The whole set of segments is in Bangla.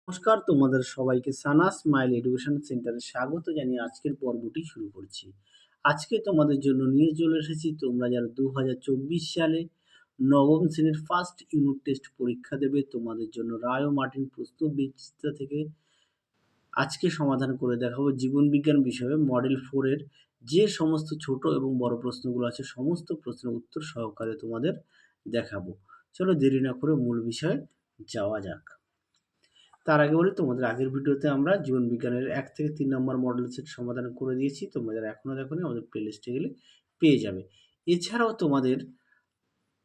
নমস্কার, তোমাদের সবাইকে সানা স্মাইল এডুকেশন সেন্টারে স্বাগত জানিয়ে আজকের পর্বটি শুরু করছি। আজকে তোমাদের জন্য নিয়ে চলে এসেছি তোমরা যারা 2024 সালে নবম শ্রেণীর ফার্স্ট ইউনিট টেস্ট পরীক্ষা দেবে তোমাদের জন্য রায় ও মার্টিন প্রশ্ন বিচিত্রা থেকে আজকে সমাধান করে দেখাবো জীবন বিজ্ঞান বিষয়ে মডেল 4 এর যে সমস্ত ছোট এবং বড় প্রশ্নগুলো আছে সমস্ত প্রশ্নের উত্তর সহকারে তোমাদের দেখাবো। চলো দেরি না করে মূল বিষয়ে যাওয়া যাক। তার আগে বলি তোমাদের আগের ভিডিওতে আমরা জীবন বিজ্ঞানের 1 থেকে 3 নম্বর মডেল সেট সমাধান করে দিয়েছি। তোমরা যারা এখনো দেখোনি আমাদের প্লেলিস্টে গেলে পেয়ে যাবে। এছাড়াও তোমাদের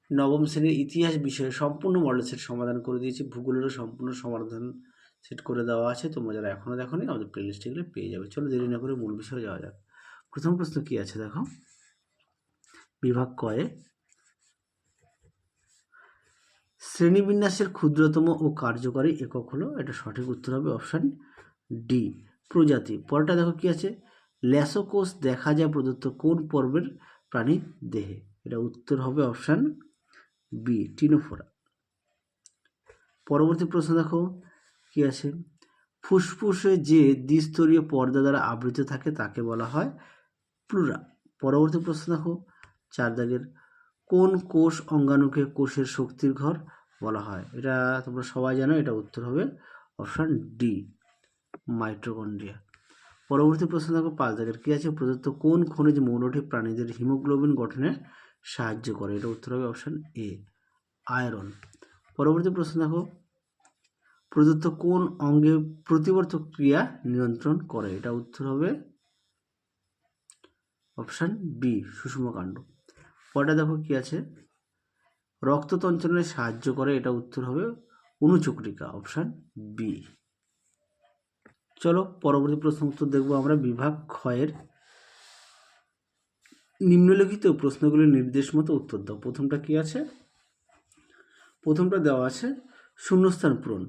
নবম শ্রেণীর ইতিহাস বিষয়ে সম্পূর্ণ মডেল সেট সমাধান করে দিয়েছি। ভূগোলেরও সম্পূর্ণ সমাধান সেট করে দেওয়া আছে। তোমরা যারা এখনো দেখোনি আমাদের প্লেলিস্টে গেলে পেয়ে যাবে। চলো দেরি না করে মূল বিষয়ে যাওয়া যাক। প্রথম প্রশ্ন কি আছে দেখো, বিভাগ কয়ে শ্রেণীবিন্যাসের ক্ষুদ্রতম ও কার্যকরী একক হলো, এটা সঠিক উত্তর হবে অপশান ডি প্রজাতি। পরেরটা দেখো কি আছে, ল্যাসোকোষ দেখা যায় প্রদত্ত কোন পর্বের প্রাণীর দেহে, এটা উত্তর হবে অপশান বি টিনোফোরা। পরবর্তী প্রশ্ন দেখো কি আছে, ফুসফুসে যে দ্বিস্তরীয় পর্দা দ্বারা আবৃত থাকে তাকে বলা হয় প্লুরা। পরবর্তী প্রশ্ন দেখো 4 দাগের, কোন কোষ অঙ্গাণুকে কোষের শক্তির ঘর বলা হয়, এটা তোমরা সবাই জানো, এটা উত্তর হবে অপশান ডি মাইটোকন্ড্রিয়া। পরবর্তী প্রশ্ন দেখো 5 দাগের কি আছে, প্রদত্ত কোন খনিজ মৌলটি প্রাণীদের হিমোগ্লোবিন গঠনে সাহায্য করে, এটা উত্তর হবে অপশান এ আয়রন। পরবর্তী প্রশ্ন দেখো, প্রদত্ত কোন অঙ্গে প্রতিবর্তক ক্রিয়া নিয়ন্ত্রণ করে, এটা উত্তর হবে অপশান বি সুষুম্নাকাণ্ড। পরেরটা দেখো কি আছে, রক্ততঞ্চনে সাহায্য করে, এটা উত্তর হবে অনুচক্রিকা অপশান বি। চলো পরবর্তী প্রশ্ন উত্তর দেখবো আমরা বিভাগ ক্ষয়ের নিম্নলিখিত প্রশ্নগুলির নির্দেশ মতো উত্তর দাও। প্রথমটা কি আছে, প্রথমটা দেওয়া আছে শূন্যস্থান পূরণ।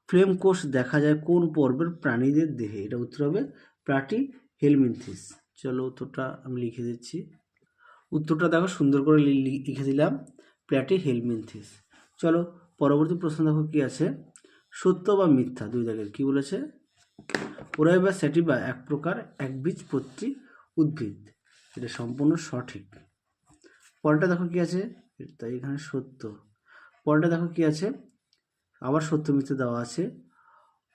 ফ্লেম কোষ দেখা যায় কোন পর্বের প্রাণীদের দেহে, এটা উত্তর হবে প্লাটি হেলমিনথিস। চলো উত্তরটা আমি লিখে দিচ্ছি, উত্তরটা দেখো সুন্দর করে লিখে দিলাম প্লাটি হেলমিনথিস। চলো পরবর্তী প্রশ্ন দেখো কি আছে, সত্য বা মিথ্যা 2 দাগের কি বলেছে, ওরাই বা স্যাটিবা এক প্রকার একবীজপত্রী উদ্ভিদ, এটা সম্পূর্ণ সঠিক। পরেরটা দেখো কি আছে, তাই এখানে সত্য। পরেরটা দেখো কি আছে, আবার সত্য মিথ্যা দেওয়া আছে,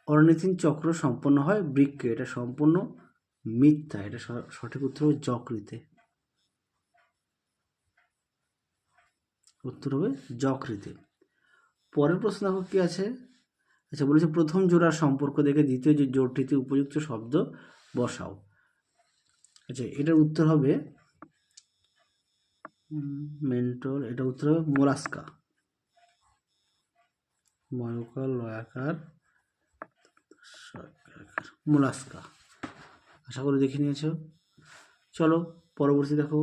অর্নিথিন চক্র সম্পন্ন হয় বৃক্কে, এটা সম্পূর্ণ মিথ্যা, এটা সঠিক উত্তর হবে যকৃতে, উত্তর হবে যকৃতে। পরের প্রশ্ন দেখো কি আছে, আচ্ছা বলেছে প্রথম জোড়ার সম্পর্ক দেখে দ্বিতীয় যে জোড়টিতে উপযুক্ত শব্দ বসাও, আচ্ছা এটার উত্তর হবে মেন্টল, এটা উত্তর হবে মোলাস্কা, ময়কাল লয়াকার মোলাস্কা। আশা করি দেখে নিয়েছো। চলো পরবর্তী দেখো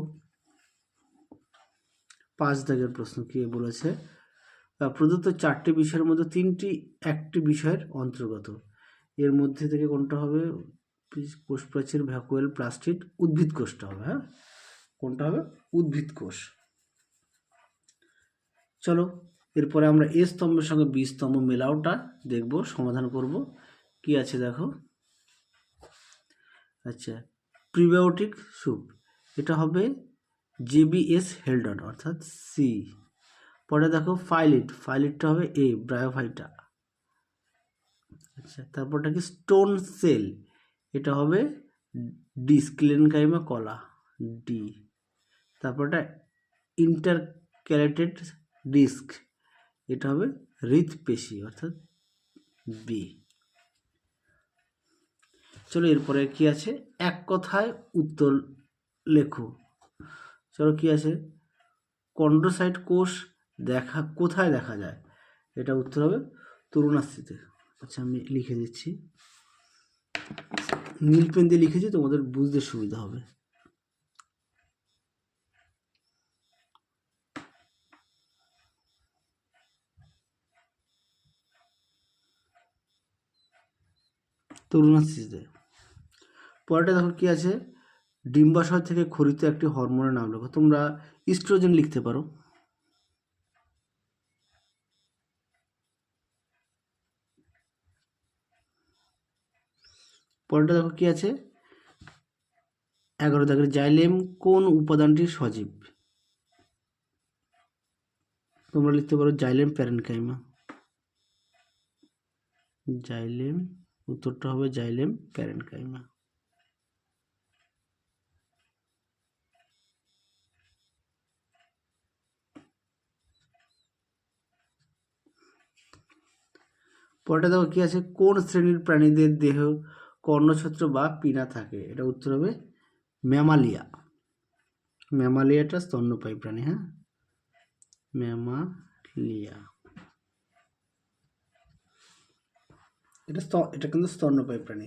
5 দাগের প্রশ্ন কি বলেছে, প্রদত্ত 4টি বিষয়ের মধ্যে 3টি একটি বিষয়ের অন্তর্গত, এর মধ্যে থেকে কোনটা হবে, কোষ প্রাচীর, ভ্যাকুয়াল, প্লাস্টিড, উদ্ভিদ কোষটা হবে, হ্যাঁ কোনটা হবে উদ্ভিদ কোষ। চলো এরপরে আমরা এ স্তম্ভের সঙ্গে বি স্তম্ভ মেলাওটা দেখব, সমাধান করব। কি আছে দেখো, আচ্ছা প্রিবায়োটিক স্যুপ, এটা হবে জেবিএস হেলডন অর্থাৎ সি। পরে দেখো ফাইলিট, ফাইলিটটা হবে এ ব্রায়োফাইটা। আচ্ছা তারপরটা কি স্টোন সেল, এটা হবে ডি স্ক্লেনকাইমা কলা ডি। তারপরটা ইন্টারক্যালেটেড ডিস্ক, এটা হবে হৃৎপেশি অর্থাৎ বি। চলো এরপরে কি আছে, এক কথায় উত্তর লেখো। চলো কি আছে, কন্ড্রোসাইট কোষ কোথায় দেখা যায়, এটা উত্তর হবে তরুণাস্থিতে। আচ্ছা আমি লিখে দিচ্ছি, নীল পেন দিয়ে লিখেছি, তোমাদের বুঝতে সুবিধা হবে। তরুণাস্থিতে। পরেরটা দেখো কি আছে, ডিম্বাশয় থেকে খরিত একটি হরমোনের নাম লেখো। তোমরা ইস্ট্রোজেন লিখতে পারো। পরেরটা দেখো কি আছে, 11 দাগের জাইলেম কোন উপাদানটি সজীব? তোমরা লিখতে পারো জাইলেম প্যারেনকাইমা। জাইলেম, উত্তরটা হবে জাইলেম প্যারেনকাইমা। পরেরটা দেখো কি আছে, কোন শ্রেণীর প্রাণীদের দেহ কর্ণছত্র বা পিনা থাকে? এটা উত্তর হবে ম্যামালিয়া। ম্যামালিয়াটা স্তন্যপায়ী প্রাণী। হ্যাঁ, ম্যামালিয়া, এটা কিন্তু স্তন্যপায়ী প্রাণী।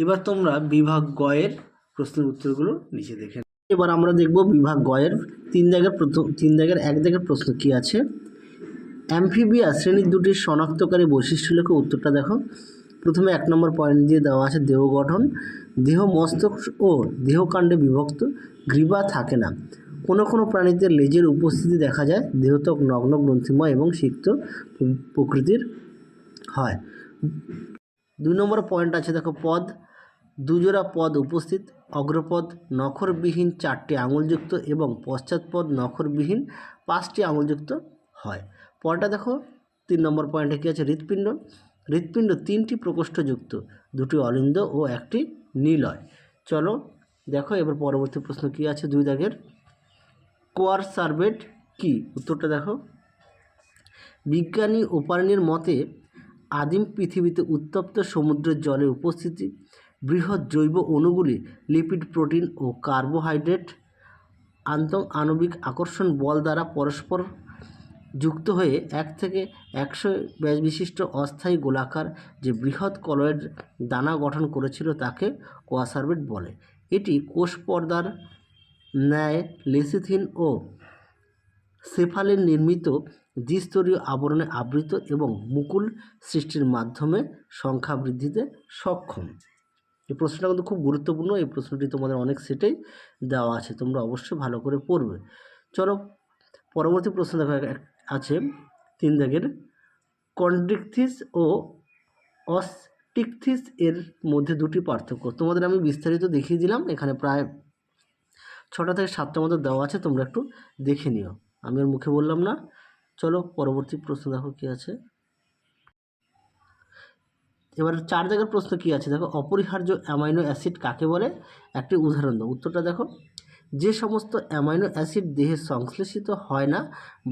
এবার তোমরা বিভাগ গ এর প্রশ্নের উত্তরগুলো নিচে দেখে। এবার আমরা দেখব বিভাগ গ এর 3 দাগের 1 দাগের প্রশ্ন কি আছে। অ্যামফিবিয়া শ্রেণীর দুটির শনাক্তকারী বৈশিষ্ট্য লেখো। উত্তরটা দেখো। প্রথমে 1 নম্বর পয়েন্ট দিয়ে দেওয়া আছে দেহ গঠন, দেহ মস্তক ও দেহকাণ্ডে বিভক্ত, গ্রীবা থাকে না। কোনো কোনো প্রাণীতে লেজের উপস্থিতি দেখা যায়, দেহত্বক নগ্ন গ্রন্থিময় এবং সিক্ত প্রকৃতির হয়। 2 নম্বর পয়েন্ট আছে দেখো, পদ, দুজোড়া পদ উপস্থিত, অগ্রপদ নখরবিহীন 4টি আঙুলযুক্ত এবং পশ্চাৎপদ নখরবিহীন 5টি আঙুলযুক্ত হয়। পরটা দেখো 3 নম্বর পয়েন্টে কী আছে, হৃৎপিণ্ড, হৃৎপিণ্ড 3টি প্রকোষ্ঠযুক্ত, 2টি অলিন্দ ও 1টি নিলয়। চলো দেখো এবার পরবর্তী প্রশ্ন কি আছে 2 দাগের, কোয়ারসার্ভেট কি? উত্তরটা দেখো। বিজ্ঞানী ওপারনির মতে আদিম পৃথিবীতে উত্তপ্ত সমুদ্রের জলে উপস্থিতি বৃহৎ জৈব অণুগুলি লিপিড, প্রোটিন ও কার্বোহাইড্রেট আণবিক আকর্ষণ বল দ্বারা পরস্পর যুক্ত হয়ে 1 থেকে 100 ব্যাস বিশিষ্ট অস্থায়ী গোলাকার যে বৃহৎ কলয়েড দানা গঠন করেছিল তাকে কোয়াসার্ভেট বলে। এটি কোষ পর্দার ন্যায় লেসিথিন ও সেফালিন নির্মিত দ্বিস্তরীয় আবরণে আবৃত এবং মুকুল সৃষ্টির মাধ্যমে সংখ্যা বৃদ্ধিতে সক্ষম। এই প্রশ্নটা কিন্তু খুব গুরুত্বপূর্ণ। এই প্রশ্নটি তোমাদের অনেক সেটেই দেওয়া আছে, তোমরা অবশ্যই ভালো করে পড়বে। চলো পরবর্তী প্রশ্ন দেখা আছে 3 দাগের, কন্ড্রিকথিস ও অস্টিকথিস এর মধ্যে 2টি পার্থক্য। তোমাদের আমি বিস্তারিত দেখিয়ে দিলাম, এখানে প্রায় 6টা থেকে 7টার মতো দেওয়া আছে, তোমরা একটু দেখে নিও, আমি আর মুখে বললাম না। চলো পরবর্তী প্রশ্ন দেখো কি আছে। এবার 4 দাগের প্রশ্ন কি আছে দেখো, অপরিহার্য অ্যামাইনো অ্যাসিড কাকে বলে? একটি উদাহরণ দাও। উত্তরটা দেখো, যে সমস্ত অ্যামাইনো অ্যাসিড দেহে সংশ্লেষিত হয় না,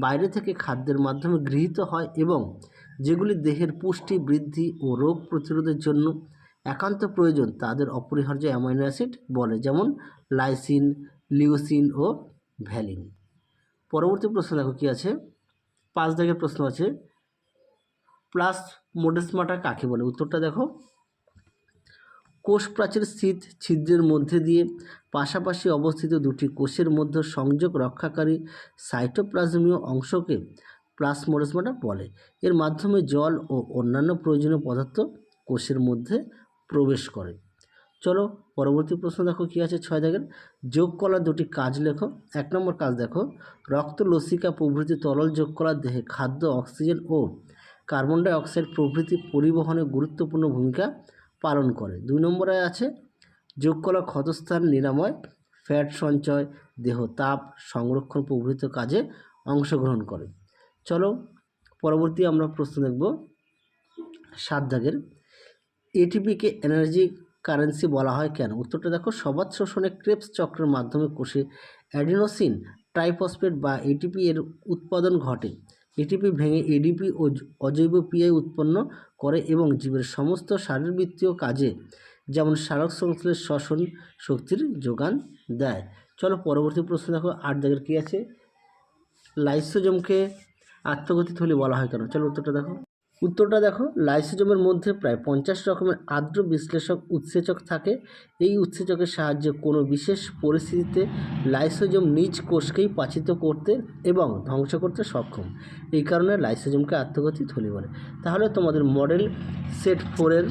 বাইরে থেকে খাদ্যের মাধ্যমে গৃহীত হয় এবং যেগুলি দেহের পুষ্টি, বৃদ্ধি ও রোগ প্রতিরোধের জন্য একান্ত প্রয়োজন তাদের অপরিহার্য অ্যামাইনো অ্যাসিড বলে, যেমন লাইসিন, লিউসিন ও ভ্যালিন। পরবর্তী প্রশ্ন দেখো কি আছে, 5 দাগের প্রশ্ন আছে, প্লাজমোডেসমাটা কাকে বলে? উত্তরটা দেখো, কোষ প্রাচীর স্থিত ছিদ্রের মধ্যে দিয়ে পাশাপাশি অবস্থিত 2টি কোষের মধ্যে সংযোগ রক্ষাকারী সাইটোপ্লাজমীয় অংশকে প্লাজমোডেসমাটা বলে। এর মাধ্যমে জল ও অন্যান্য প্রয়োজনীয় পদার্থ কোষের মধ্যে প্রবেশ করে। চলো পরবর্তী প্রশ্ন দেখো কি আছে 6 দাগের, যোগ কলার 2টি কাজ লেখো। 1 নম্বর কাজ দেখো, রক্ত, লসিকা প্রভৃতি তরল যোগ কলার দেহে খাদ্য, অক্সিজেন ও কার্বন ডাই অক্সাইড প্রভৃতি পরিবহনে গুরুত্বপূর্ণ ভূমিকা পালন করে। 2 নম্বরে আছে, যোগ কলা ক্ষতস্থান নিরাময়, ফ্যাট সঞ্চয়, দেহ তাপ সংরক্ষণ প্রভৃতি কাজে অংশগ্রহণ করে। চলো পরবর্তী আমরা প্রশ্ন দেখব 7 দাগের, এটিপিকে এনার্জি কারেন্সি বলা হয় কেন? উত্তরটা দেখো, সবাত শোষণে ক্রেবস চক্রের মাধ্যমে কোষে অ্যাডিনোসিন ট্রাইফসফেট বা এটিপি এর উৎপাদন ঘটে। এটিপি ভেঙে এডিপি ও অজৈব পিআই উৎপন্ন করে এবং জীবের সমস্ত শারীরবৃত্তীয় কাজে যেমন সালোক সংশ্লেষ, শ্বসন শক্তির যোগান দেয়। চলো পরবর্তী প্রশ্ন দেখো 8 দাগের কী আছে, লাইসোজোমকে আত্মগতি থলি বলা হয় কেন? চলো উত্তরটা দেখো, লাইসোজোমের মধ্যে প্রায় 50 রকমের আর্দ্র বিশ্লেষক উৎসেচক থাকে। এই উৎসেচকের সাহায্যে কোনো বিশেষ পরিস্থিতিতে লাইসোজোম নিজ কোষকেই পাচিত করতে এবং ধ্বংস করতে সক্ষম। এই কারণে লাইসোজোমকে আত্মগতি থলি বলে। তাহলে তোমাদের মডেল সেট 4-এর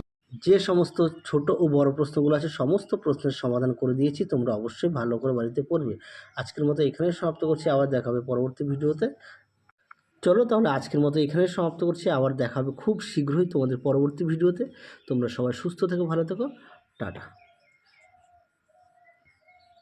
যে সমস্ত ছোট ও বড় প্রশ্নগুলো আছে সমস্ত প্রশ্নের সমাধান করে দিয়েছি, তোমরা অবশ্যই ভালো করে বাড়িতে পড়বে। আজকের মতো এখানেই সমাপ্ত করছি, আবার দেখা হবে পরবর্তী ভিডিওতে। চলো তাহলে আজকের মতো এখানেই সমাপ্ত করছি। আবার দেখা হবে খুব শীঘ্রই তোমাদের পরবর্তী ভিডিওতে। তোমরা সবাই সুস্থ থেকো, ভালো থেকো, টাটা।